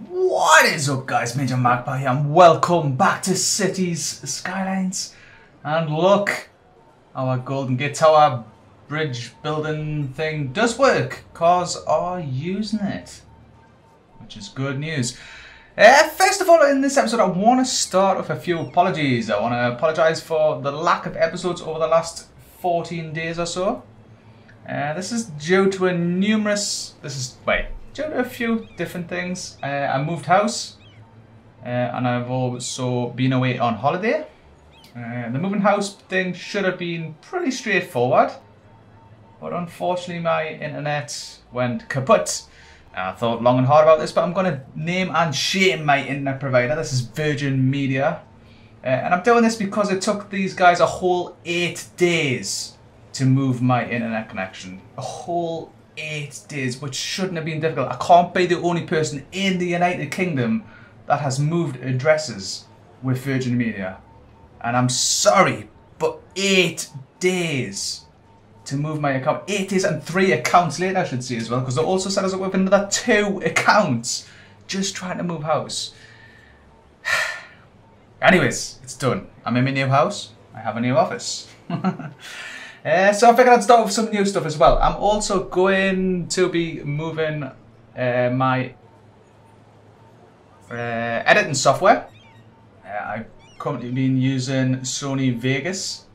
What is up, guys? Major Magpie here, and welcome back to Cities Skylines. And look, our Golden Gate Tower bridge building thing does work. Cars are using it, which is good news. First of all, in this episode, I want to start with a few apologies. I want to apologise for the lack of episodes over the last 14 days or so. This is due to due to a few different things. I moved house, and I've also been away on holiday. The moving house thing should have been pretty straightforward, but unfortunately my internet went kaput. I thought long and hard about this, but I'm going to name and shame my internet provider. This is Virgin Media, and I'm doing this because it took these guys a whole 8 days to move my internet connection. A whole 8 days, which shouldn't have been difficult. I can't be the only person in the United Kingdom that has moved addresses with Virgin Media. And I'm sorry, but 8 days to move my account. 8 days and 3 accounts later, I should say as well, because they also set us up with another 2 accounts just trying to move house. Anyways, it's done. I'm in my new house. I have a new office. So I figured I'd start with some new stuff as well. I'm also going to be moving my editing software. I've currently been using Sony Vegas,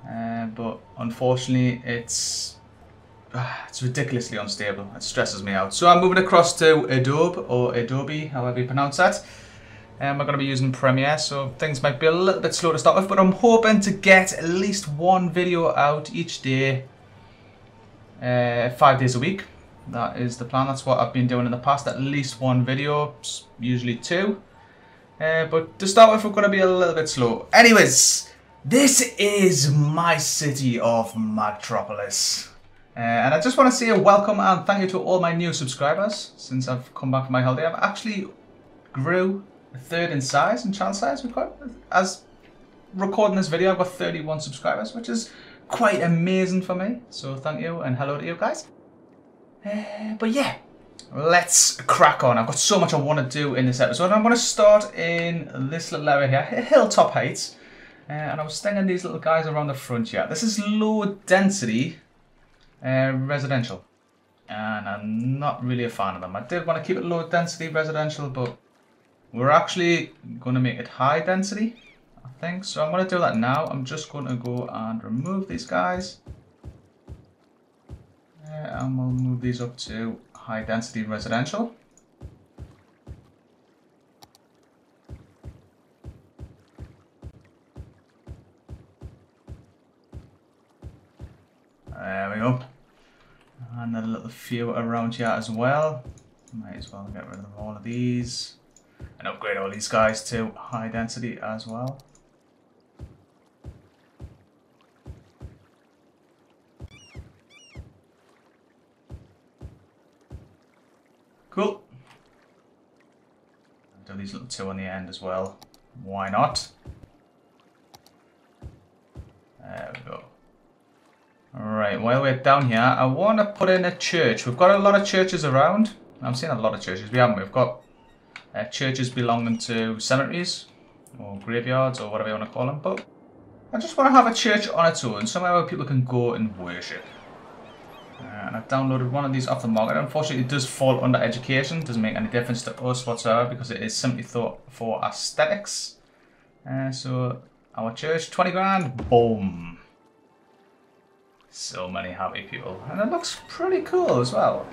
but unfortunately it's ridiculously unstable. It stresses me out. So I'm moving across to Adobe, however you pronounce that. We're going to be using Premiere, so things might be a little bit slow to start with, but I'm hoping to get at least 1 video out each day, 5 days a week. That is the plan. That's what I've been doing in the past, at least 1 video, usually 2. But to start with, we're going to be a little bit slow. Anyways, this is my city of Magtropolis. And I just want to say a welcome and thank you to all my new subscribers since I've come back from my holiday. I've actually grew a third in size, in channel size. As recording this video, I've got 31 subscribers, which is quite amazing for me. So thank you and hello to you guys. But yeah, let's crack on. I've got so much I want to do in this episode. I'm going to start in this little area here, Hilltop Heights. And I was stinging these little guys around the front here. This is low density residential. And I'm not really a fan of them. I did want to keep it low density residential, but we're actually going to make it high density, I think. So I'm going to do that now. I'm just going to go and remove these guys. And we'll move these up to high density residential. There we go. And a little few around here as well. Might as well get rid of all of these. And upgrade all these guys to high density as well. Cool. Do these little 2 on the end as well. Why not? There we go. Alright, while we're down here, I want to put in a church. We've got a lot of churches around. I'm seeing a lot of churches. We've got churches belonging to cemeteries or graveyards or whatever you want to call them, but I just want to have a church on its own, somewhere where people can go and worship. And I've downloaded one of these off the market. Unfortunately, it does fall under education. Doesn't make any difference to us whatsoever because it is simply thought for aesthetics. So our church, 20 grand, boom. So many happy people, and it looks pretty cool as well.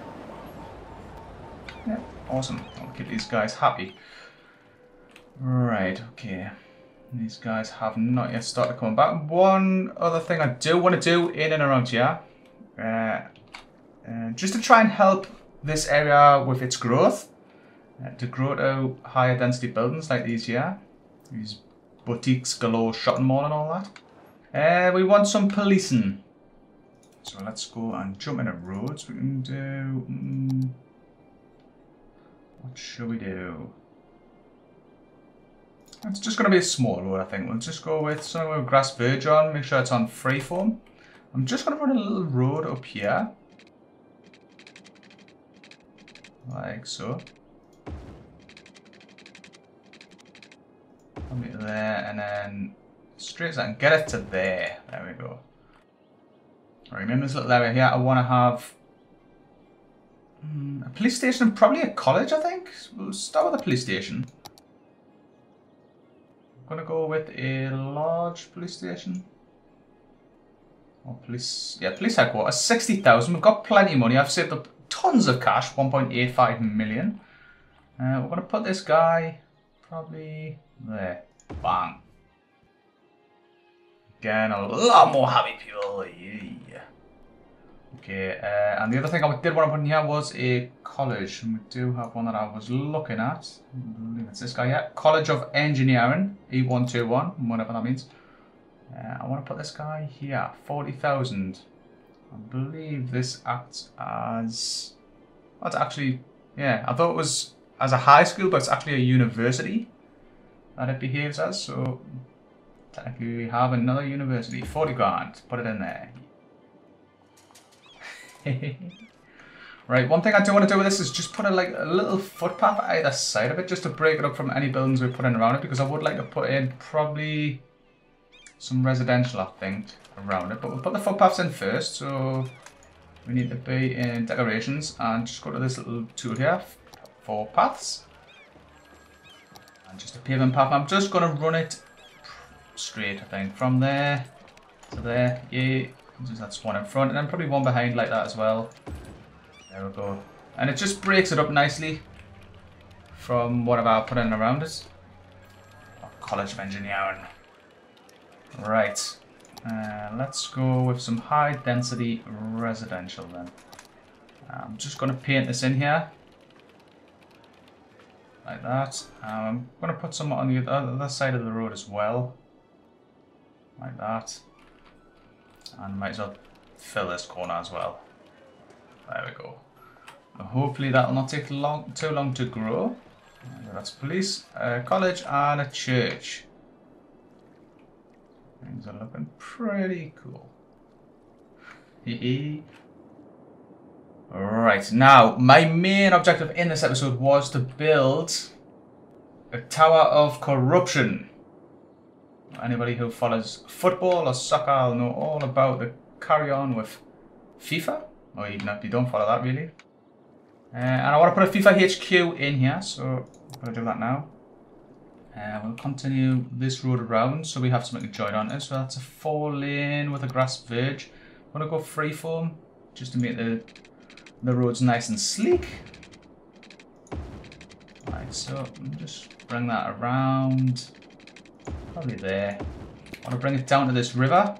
Yeah, awesome. I'll keep these guys happy. Right, okay. These guys have not yet started coming back. One other thing I do want to do in and around here, just to try and help this area with its growth, to grow to higher density buildings like these here. These boutiques galore, shopping mall and all that. We want some policing. So let's go and jump into roads. We can do... what should we do? It's just going to be a small road, I think. We'll just go with some with grass verge on. Make sure it's on freeform. I'm just going to run a little road up here. Like so. Probably there, and then straight as I can get it to there. There we go. Right, remember this little area here? I want to have a police station and probably a college, I think. We'll start with a police station. I'm going to go with a large police station. Or police, yeah, police headquarters, 60,000. We've got plenty of money. I've saved up tons of cash, 1.85 million. We're going to put this guy probably there. Bang. Again, a lot more happy people. Yeah. Okay, and the other thing I did want to put in here was a college. And we do have one that I was looking at. I believe it's this guy here. College of Engineering, E121, whatever that means. I want to put this guy here, 40,000. I believe this acts as... That's actually... Yeah, I thought it was as a high school, but it's actually a university that it behaves as. So, technically we have another university. 40 grand. Put it in there. Right, one thing I do want to do with this is just put a little footpath either side of it, just to break it up from any buildings we put in around it, because I would like to put in probably some residential, I think, around it. But we'll put the footpaths in first, so we need to be in decorations and just go to this little tool here for paths. And just a pavement path. I'm just going to run it straight, I think, from there to there. Yeah, just that's one in front, and then probably one behind like that as well. There we go. And it just breaks it up nicely from whatever I put in around it. Oh, College of Engineering. Right. Let's go with some high density residential then. I'm just going to paint this in here. Like that. I'm going to put some on the other side of the road as well. Like that. And might as well fill this corner as well. There we go. And hopefully that will not take too long to grow. That's police, a college and a church. Things are looking pretty cool. Hehe. Right, now my main objective in this episode was to build a tower of corruption. Anybody who follows football or soccer will know all about the carry on with FIFA, or even if you don't follow that really. And I want to put a FIFA HQ in here, so I'm going to do that now. We'll continue this road around so we have something to join on to. So that's a 4-lane with a grass verge. I'm going to go freeform just to make the roads nice and sleek. Right, so I'll just bring that around. Probably there. I want to bring it down to this river.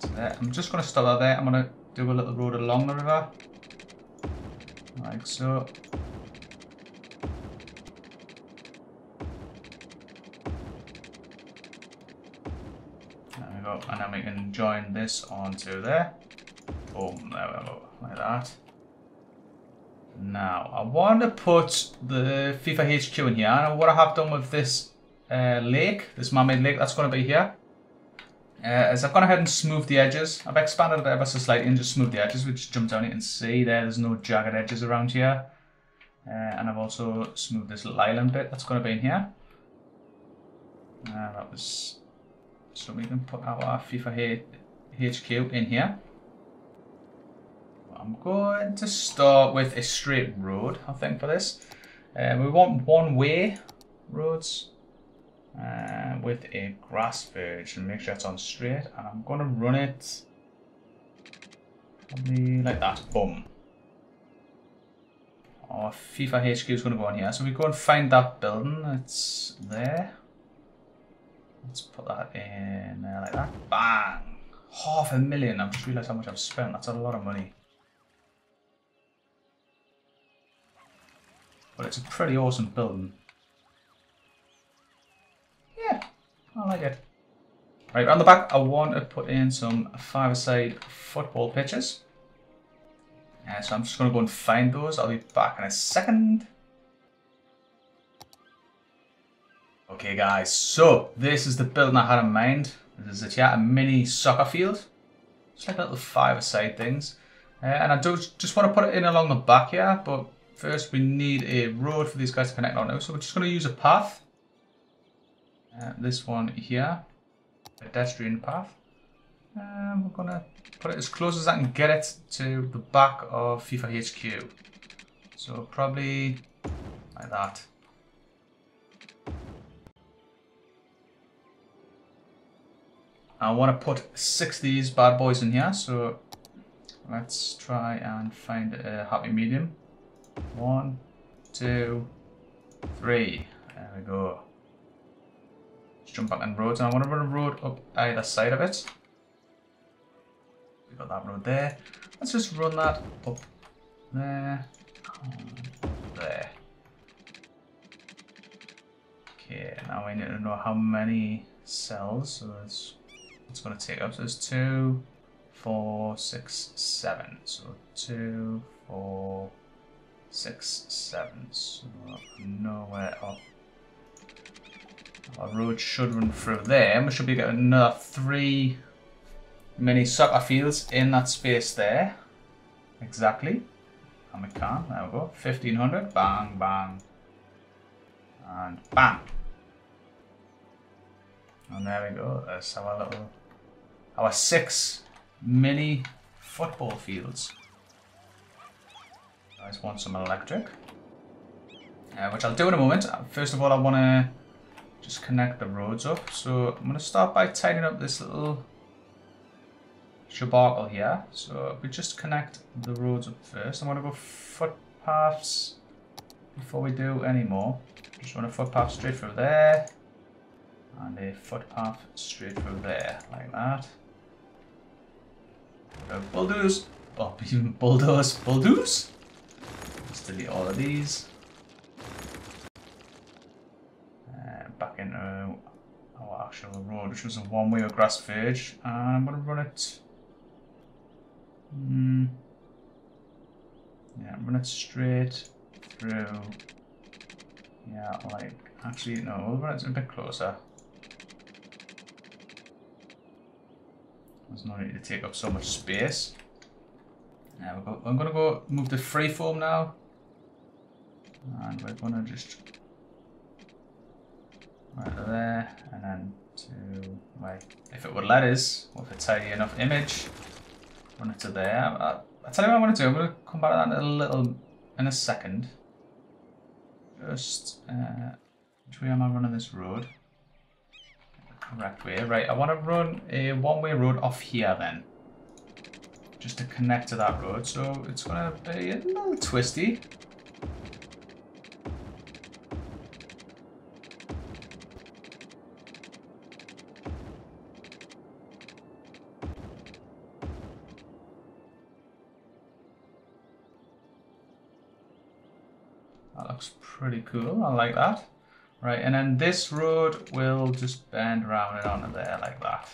To there. I'm just going to stop that there. I'm going to do a little road along the river. Like so. There we go. And then we can join this onto there. Boom. There we go. Like that. Now, I want to put the FIFA HQ in here. And what I have done with this lake, this man-made lake, that's going to be here. Is I've gone ahead and smoothed the edges. I've expanded it ever so slightly and just smoothed the edges, which jump down, you can see there's no jagged edges around here. And I've also smoothed this little island bit that's going to be in here. That was so we can put our FIFA HQ in here. I'm going to start with a straight road, I think, for this. We want one-way roads with a grass verge and make sure it's on straight. And I'm going to run it probably like that. Boom. Our FIFA HQ is going to go on here. So we go and find that building. It's there. Let's put that in there like that. Bang! 500,000. I've just realised how much I've spent. That's a lot of money. But it's a pretty awesome building. Yeah, I like it. Right, around the back, I want to put in some five-a-side football pitches. So I'm just going to go and find those. I'll be back in a second. Okay, guys, so this is the building I had in mind. This is it, yeah, a mini soccer field. It's like little five-a-side things. And I do just want to put it in along the back here, but first we need a road for these guys to connect on now. So we're just going to use a path. This one here, pedestrian path. We're going to put it as close as I can get it to the back of FIFA HQ. So probably like that. I want to put 6 of these bad boys in here, so let's try and find a happy medium. 1, 2, 3. There we go. Let's jump back on roads, and I want to run a road up either side of it. We got that road there. Let's just run that up there and up there. Okay, now we need to know how many cells, so it's going to take up. So there's 2, 4, 6, 7. So 2, 4, 6, 7. So nowhere up. Our road should run through there, and we should be getting another 3 mini soccer fields in that space there. Exactly. And we can. There we go. 1500. Bang, bang. And bang. And there we go. That's our 6 mini football fields. I just want some electric, which I'll do in a moment. First of all, I want to just connect the roads up. So I'm going to start by tidying up this little shabarkle here. So if we just connect the roads up first, I'm going to go footpaths before we do any more. Just run a footpath straight through there. And a footpath straight through there, like that. Bulldoze. Oh, bulldoze. Let's delete all of these. Back into our actual road, which was a one-way or grass verge. And I'm going to run it. Yeah, run it straight through. Yeah, like, actually, no, we'll run it a bit closer. There's no need to take up so much space. Now I'm going to go move to freeform now. And we're going to just right there, and then to, like, if it would let us, with a tidy enough image, run it to there. I'll tell you what I'm going to do. I'm going to come back to that in a second. Just, which way am I running this road? Correct way, right? I want to run a one-way road off here then, just to connect to that road. So it's going to be a little twisty. That looks pretty cool. I like that. Right, and then this road will just bend around and onto there like that.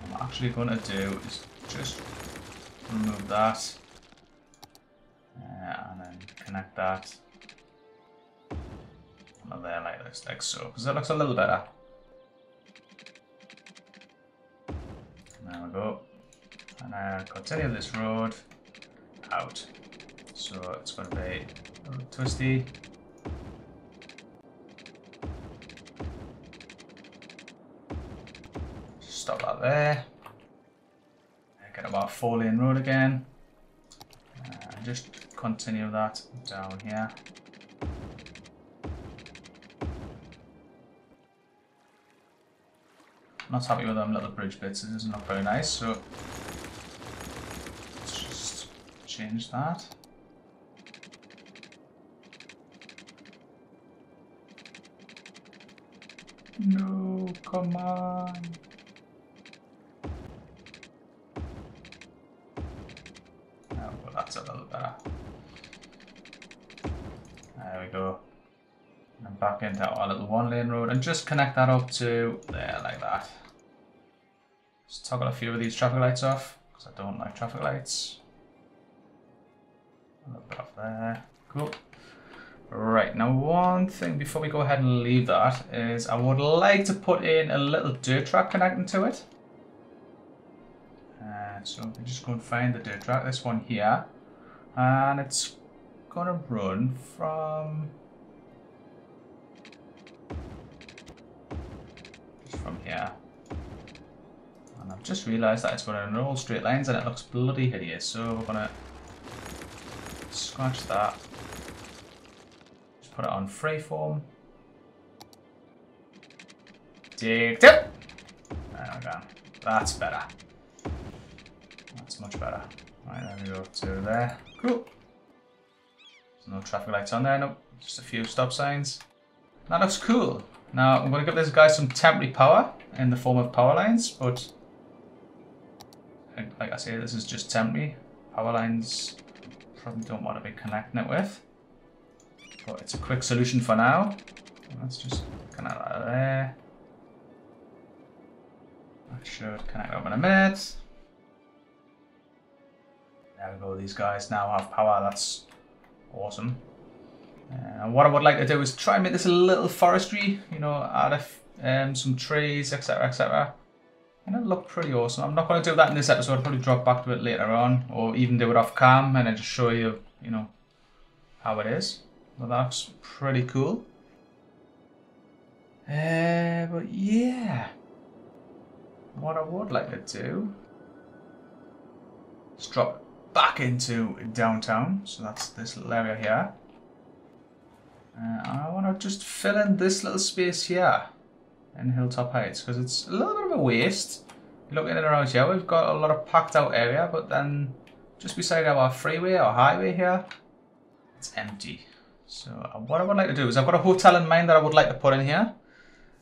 What I'm actually going to do is just remove that. And then connect that onto there like this, like so, because that looks a little better. There we go. And then continue this road out. So it's going to be a little twisty. Stop that there. Get about 4-lane road again. Just continue that down here. Not happy with them little bridge bits. It is not very nice. So let's just change that. No, come on. Oh, well, that's a little better. There we go. And back into our little 1-lane road and just connect that up to there like that. Just toggle a few of these traffic lights off because I don't like traffic lights. A little bit off there. Cool. Right, now one thing before we go ahead and leave that is I would like to put in a little dirt track connecting to it. So we just go and find the dirt track, this one here, and it's gonna run from here. And I've just realised that it's running in all straight lines and it looks bloody hideous. So we're gonna scratch that. Just put it on freeform. Dig tip. There we go. That's better. That's much better. Right, there we go to there. Cool. There's no traffic lights on there, nope. Just a few stop signs. That looks cool. Now I'm going to give this guy some temporary power in the form of power lines, but like I say, this is just temporary. Power lines probably don't want to be connecting it with, but it's a quick solution for now. Let's just connect that there. That should connect up in a minute. There we go, these guys now have power, that's awesome. And what I would like to do is try and make this a little forestry, you know, add some trees, etc, etc. And it'll look pretty awesome. I'm not going to do that in this episode, I'll probably drop back to it later on, or even do it off cam and then just show you, you know, how it is. Well, that looks pretty cool. But yeah, what I would like to do is drop back into downtown, so that's this little area here. I want to just fill in this little space here in Hilltop Heights because it's a little bit of a waste. Looking at it around here, we've got a lot of packed out area, but then just beside our freeway or highway here, it's empty. So what I would like to do is I've got a hotel in mind that I would like to put in here.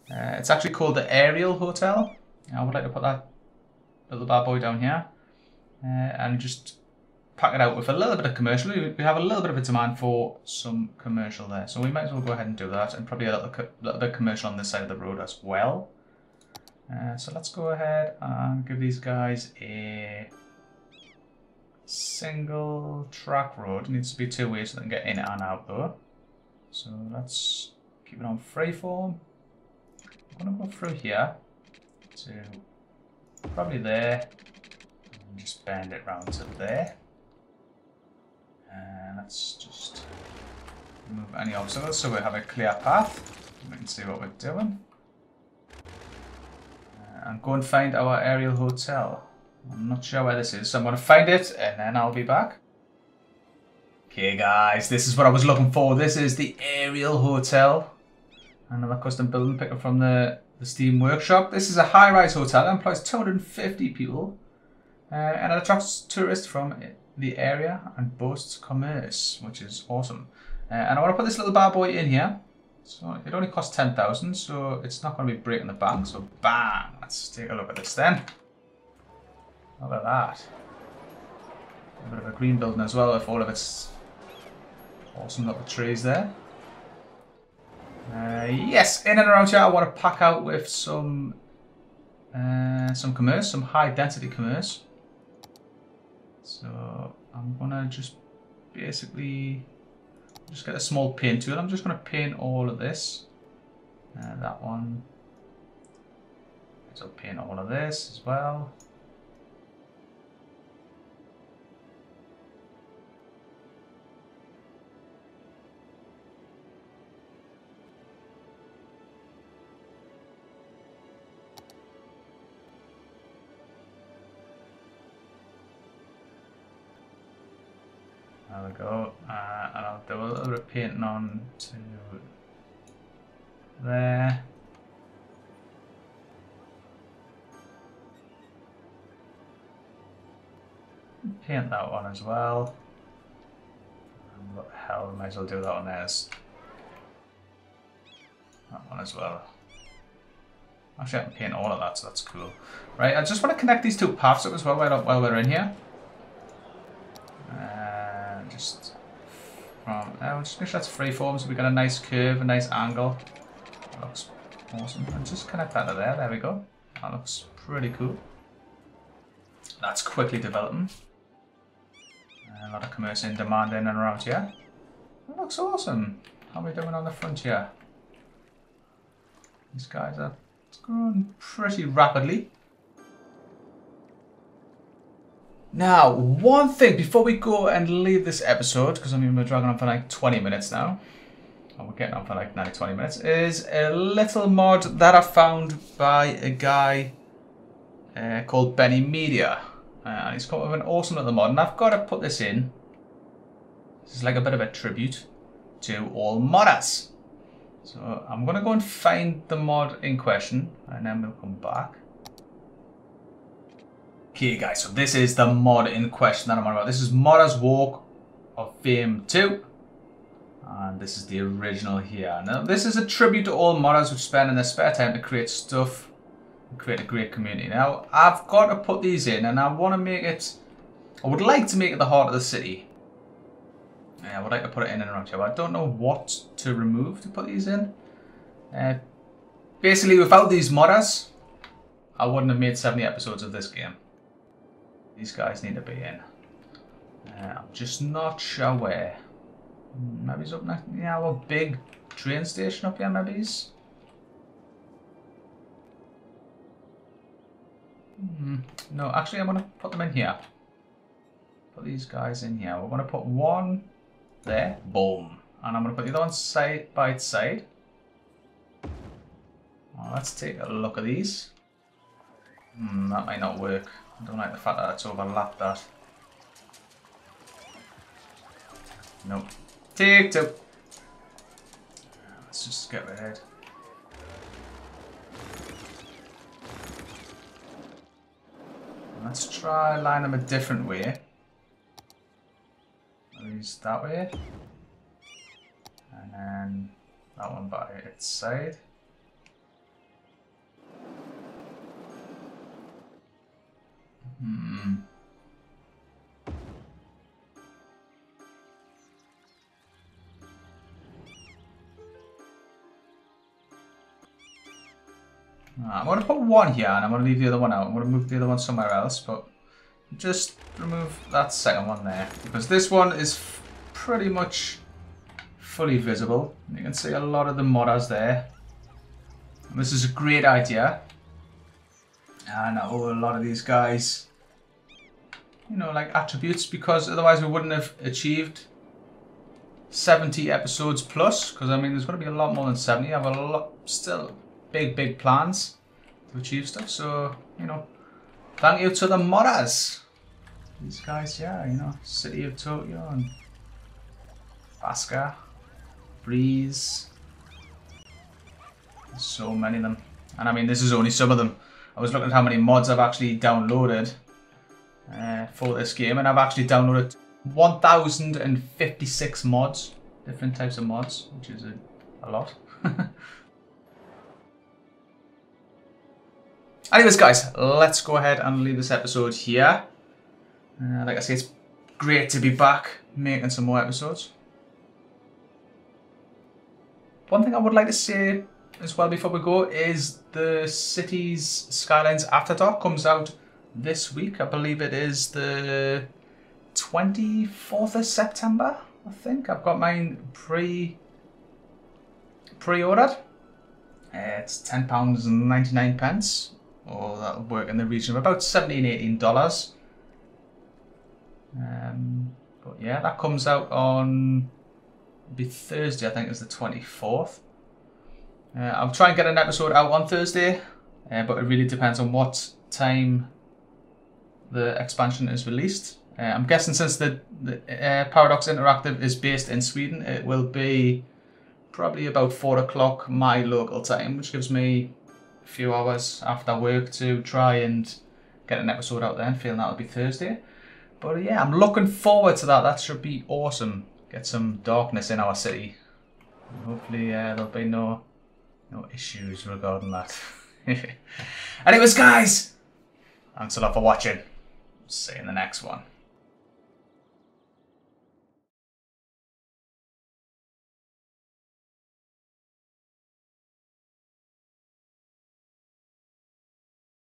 It's actually called the Aerial Hotel. I would like to put that little bad boy down here and just pack it out with a little bit of commercial. We have a little bit of a demand for some commercial there, so we might as well go ahead and do that, and probably a little bit of commercial on this side of the road as well. So let's go ahead and give these guys a single track road. It needs to be two ways so they can get in and out though. So let's keep it on freeform. I'm going to go through here to probably there and just bend it round to there. And let's just remove any obstacles so we have a clear path. We can see what we're doing. And go and find our aerial hotel. I'm not sure where this is, so I'm going to find it and then I'll be back. Okay guys, this is what I was looking for. This is the aerial hotel. Another custom building picked up from the Steam workshop. This is a high-rise hotel that employs 250 people. And it attracts tourists from the area and boasts commerce, which is awesome. And I want to put this little bad boy in here. So it only costs 10,000, so it's not going to be breaking the bank. So bang! Let's take a look at this then. Look at that. A bit of a green building as well with all of its awesome little trees there. Yes, in and around here I want to pack out with some commerce, some high density commerce. So I'm gonna just basically just get a small paint tool. I'm just gonna paint all of this. That one. So paint all of this as well. There we go, and I'll do a little bit of painting on to there. Paint that one as well. And what the hell, we might as well do that one there. That one as well. Actually, I can paint all of that, so that's cool. Right, I just want to connect these two paths up as well while we're in here. Just from there, just make sure that's freeform so we got a nice curve, a nice angle. That looks awesome. And just connect that to there. There we go. That looks pretty cool. That's quickly developing. A lot of commerce in demand in and around here. That looks awesome. How are we doing on the front here? These guys are growing pretty rapidly. Now, one thing before we go and leave this episode, because I mean we're dragging on for like 20 minutes now, and we're getting on for like 20 minutes, is a little mod that I found by a guy called Benny Media. And he's come up with an awesome little mod, and I've got to put this in. This is like a bit of a tribute to all modders. So I'm going to go and find the mod in question, and then we'll come back. Okay guys, so this is the mod in question that I'm on about. This is Modders Walk of Fame 2. And this is the original here. Now this is a tribute to all modders who spend in their spare time to create stuff and create a great community. Now I've got to put these in, and I want to make it, I would like to make it the heart of the city. I would like to put it in and around here, but I don't know what to remove to put these in. Basically, without these modders, I wouldn't have made 70 episodes of this game. These guys need to be in. I'm just not sure where. Maybe it's up next. Yeah, well, big train station up here, maybe. No, actually, I'm going to put them in here. Put these guys in here. We're going to put one there, boom, and I'm going to put the other one side by its side. Well, let's take a look at these. That might not work. I don't like the fact that it's overlapped that. Nope. Take two. Let's just get rid of it. Let's try line them a different way. These that way, and then that one by its side. I'm going to put one here, and I'm going to leave the other one out. I'm going to move the other one somewhere else, but just remove that second one there, because this one is pretty much fully visible. You can see a lot of the modders there. And this is a great idea. And a lot of these guys, you know, like attributes, because otherwise we wouldn't have achieved 70 episodes plus, because I mean there's going to be a lot more than 70. I have a lot, still big plans to achieve stuff, so you know, thank you to the modders. These guys, yeah, you know, City of Tokyo and Basker, Breeze. There's so many of them. And I mean, this is only some of them. I was looking at how many mods I've actually downloaded for this game, and I've actually downloaded 1,056 mods, different types of mods, which is a lot. Anyways, guys, let's go ahead and leave this episode here. Like I say, it's great to be back making some more episodes. One thing I would like to say as well before we go is the Cities Skylines After Dark comes out this week. I believe it is the 24th of September, I think. I've got mine pre-ordered. It's £10.99, or that'll work in the region of about $17, $18. But yeah, that comes out on, it'll be Thursday, I think is the 24th. I'll try and get an episode out on Thursday, but it really depends on what time the expansion is released. I'm guessing since the Paradox Interactive is based in Sweden, it will be probably about 4 o'clock my local time, which gives me a few hours after work to try and get an episode out there, and feeling that'll be Thursday. But yeah, I'm looking forward to that. That should be awesome. Get some darkness in our city. And hopefully there'll be no issues regarding that. Anyways, guys, thanks a lot for watching. See you in the next one.